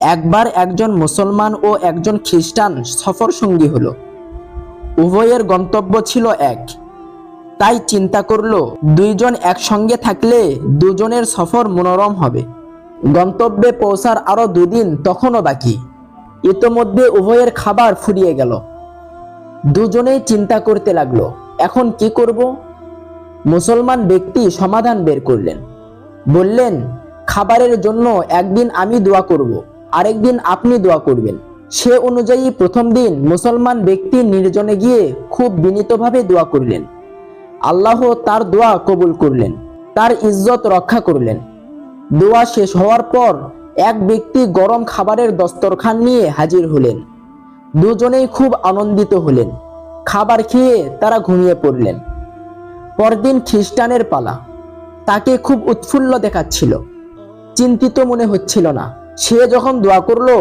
একবার একজন মুসলমান ও একজন খ্রিস্টান সফর সঙ্গী হলো। উভয়ের গন্তব্য ছিল এক। তাই চিন্তা করলো দুইজন একসঙ্গে থাকলে দুজনের সফর মনোরম হবে। গন্তব্যে পৌঁছার আরো 2 দিন তখনও বাকি। ইতোমধ্যে উভয়ের খাবার ফুরিয়ে গেল। দুজনেই চিন্তা করতে লাগলো, এখন কি করব? মুসলমান ব্যক্তি সমাধান বের করলেন। বললেন, খাবারের জন্য একদিন আমি দোয়া করব, আরেকদিন আপনি দোয়া করবেন। সে অনুযায়ী প্রথম দিন মুসলমান ব্যক্তি নির্জনে গিয়ে খুব বিনীতভাবে দোয়া করলেন। আল্লাহ তার দোয়া কবুল করলেন, তার ইজ্জত রক্ষা করলেন। দোয়া শেষ হওয়ার পর এক ব্যক্তি গরম খাবারের দস্তরখান নিয়ে হাজির হলেন। দুজনেই খুব আনন্দিত হলেন। খাবার খেয়ে তারা ঘুমিয়ে পড়লেন। পরদিন খ্রিস্টানের পালা। তাকে খুব উৎফুল্ল দেখাচ্ছিল, চিন্তিত মনে হচ্ছিল না। সে যখন দোয়া করলো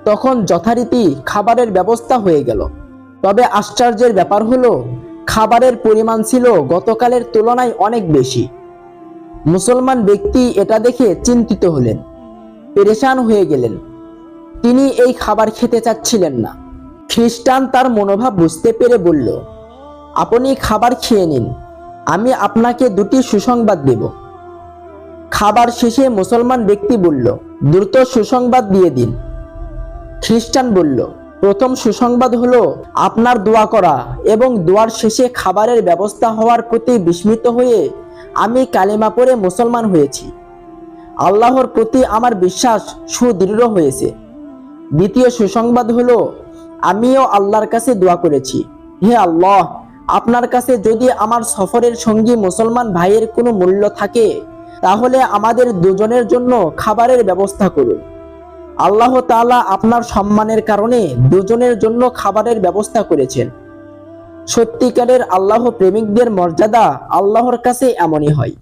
তখন যথারীতি খাবারের ব্যবস্থা হয়ে গেল। তবে আশ্চর্যের ব্যাপার হলো, খাবারের পরিমাণ ছিল গতকালের তুলনায় অনেক বেশি। মুসলমান ব্যক্তি এটা দেখে চিন্তিত হলেন, পেরেশান হয়ে গেলেন। তিনি এই খাবার খেতে চাচ্ছিলেন না। খ্রিস্টান তার মনোভাব বুঝতে পেরে বলল, আপনি খাবার খেয়ে নিন, আমি আপনাকে 2টি সুসংবাদ দেব। খাবার শেষে মুসলমান ব্যক্তি বলল, দ্রুত সুসংবাদ দিয়ে দিন। খ্রিস্টান বলল, প্রথম সুসংবাদ হলো আপনার দোয়া করা এবং দোয়ার শেষে খাবারের ব্যবস্থা হওয়ার প্রতি বিস্মিত হয়ে আমি কালেমা পড়ে মুসলমান হয়েছি। আল্লাহর প্রতি আমার বিশ্বাস সুদৃঢ় হয়েছে। দ্বিতীয় সুসংবাদ হলো আমিও আল্লাহর কাছে দোয়া করেছি, হে আল্লাহ, আপনার কাছে যদি আমার সফরের সঙ্গী মুসলমান ভাইয়ের কোনো মূল্য থাকে তাহলে আমাদের দুজনের জন্য খাবারের ব্যবস্থা করুন। আল্লাহ তাআলা আপনার সম্মানের কারণে দুজনের জন্য খাবারের ব্যবস্থা করেছেন। সত্যিকারের আল্লাহ প্রেমিকদের মর্যাদা আল্লাহর কাছে এমনই হয়।